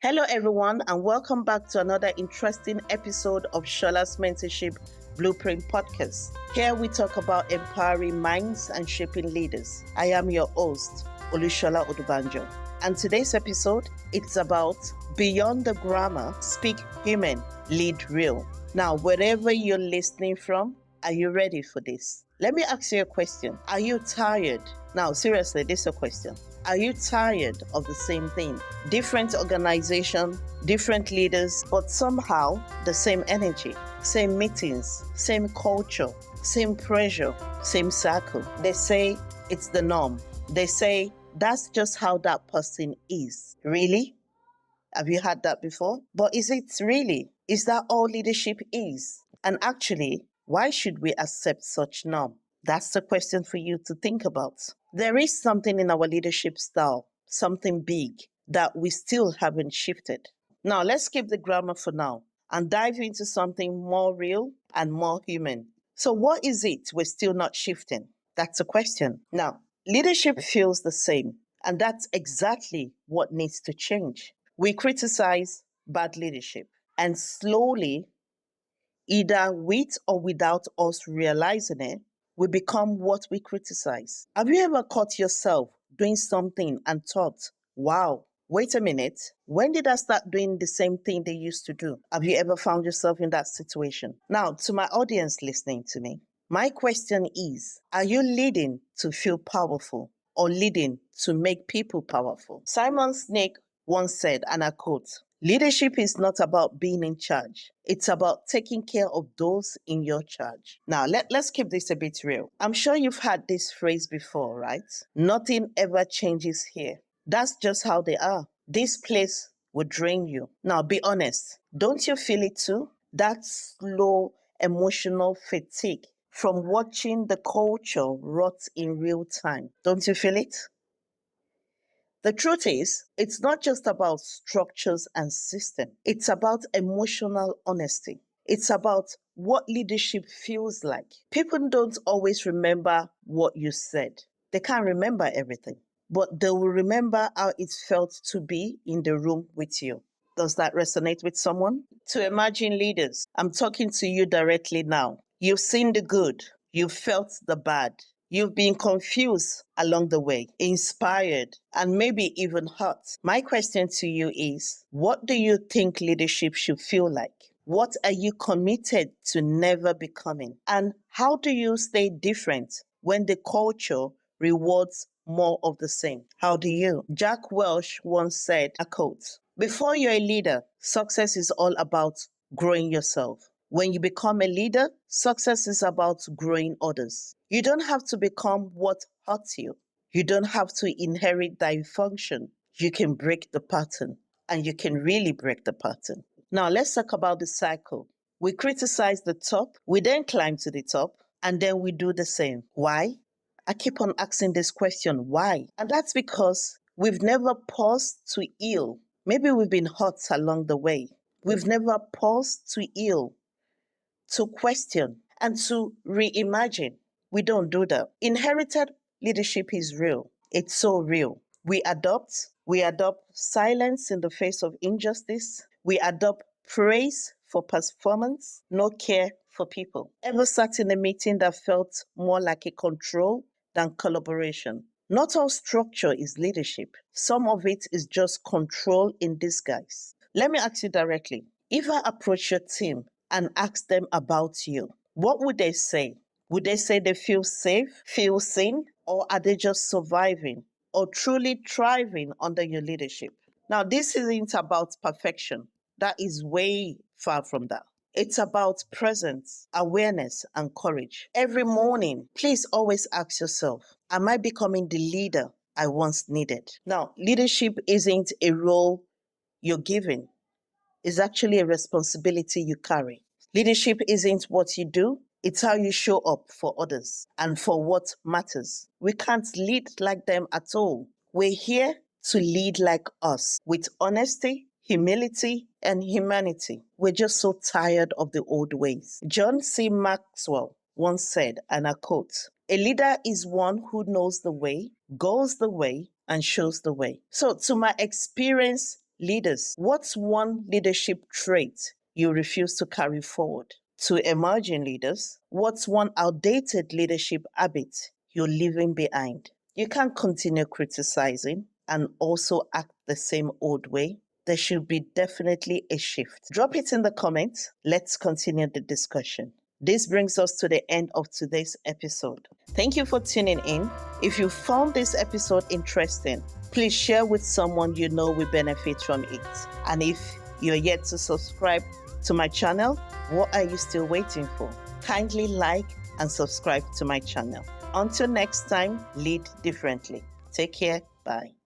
Hello, everyone, and welcome back to another interesting episode of Shola's Mentorship Blueprint Podcast. Here we talk about empowering minds and shaping leaders. I am your host, Olushola Odubanjo. And today's episode, it's about Beyond the Grammar, Speak Human, Lead Real. Now, wherever you're listening from, are you ready for this? Let me ask you a question. Are you tired? Now, seriously, this is a question. Are you tired of the same thing? Different organization, different leaders, but somehow the same energy, same meetings, same culture, same pressure, same circle. They say it's the norm. They say that's just how that person is. Really? Have you had that before? But is it really? Is that all leadership is? And actually, why should we accept such norm? That's the question for you to think about. There is something in our leadership style, something big that we still haven't shifted. Now, let's skip the grammar for now and dive into something more real and more human. So, what is it we're still not shifting? That's a question. Now, leadership feels the same, and that's exactly what needs to change. We criticize bad leadership, and slowly, either with or without us realizing it, we become what we criticize. Have you ever caught yourself doing something and thought, wow, wait a minute, when did I start doing the same thing they used to do? Have you ever found yourself in that situation? Now, to my audience listening to me, my question is, are you leading to feel powerful or leading to make people powerful? Simon Sinek once said, and I quote, leadership is not about being in charge. It's about taking care of those in your charge. Now, let's keep this a bit real. I'm sure you've heard this phrase before, right? Nothing ever changes here. That's just how they are. This place will drain you. Now, be honest. Don't you feel it too? That slow emotional fatigue from watching the culture rot in real time. Don't you feel it? The truth is, it's not just about structures and system. It's about emotional honesty. It's about what leadership feels like. People don't always remember what you said. They can't remember everything, but they will remember how it felt to be in the room with you. Does that resonate with someone? To emerging leaders, I'm talking to you directly now. You've seen the good, you've felt the bad, you've been confused along the way, inspired, and maybe even hurt. My question to you is, what do you think leadership should feel like? What are you committed to never becoming? And how do you stay different when the culture rewards more of the same? How do you? Jack Welch once said, a quote, before you're a leader, success is all about growing yourself. When you become a leader, success is about growing others. You don't have to become what hurts you. You don't have to inherit dysfunction. You can break the pattern, and you can really break the pattern. Now, let's talk about the cycle. We criticize the top, we then climb to the top, and then we do the same. Why? I keep on asking this question, why? And that's because we've never paused to heal. Maybe we've been hurt along the way. We've never paused to heal, to question, and to reimagine. We don't do that. Inherited leadership is real. It's so real. We adopt silence in the face of injustice. We adopt praise for performance, no care for people. Ever sat in a meeting that felt more like a control than collaboration? Not all structure is leadership. Some of it is just control in disguise. Let me ask you directly. If I approach your team and ask them about you, what would they say? Would they say they feel safe, feel seen, or are they just surviving or truly thriving under your leadership? Now, this isn't about perfection. That is way far from that. It's about presence, awareness, and courage. Every morning, please always ask yourself, am I becoming the leader I once needed? Now, leadership isn't a role you're given. It's actually a responsibility you carry. Leadership isn't what you do, it's how you show up for others and for what matters. We can't lead like them at all. We're here to lead like us with honesty, humility, and humanity. We're just so tired of the old ways. John C. Maxwell once said, and I quote, a leader is one who knows the way, goes the way, and shows the way. So, to my experienced leaders, what's one leadership trait you refuse to carry forward? To emerging leaders, what's one outdated leadership habit you're leaving behind? You can't continue criticizing and also act the same old way. There should be definitely a shift. Drop it in the comments. Let's continue the discussion. This brings us to the end of today's episode. Thank you for tuning in. If you found this episode interesting, please share with someone you know will benefit from it. And if you're yet to subscribe to my channel, what are you still waiting for? Kindly like and subscribe to my channel. Until next time, lead differently. Take care. Bye.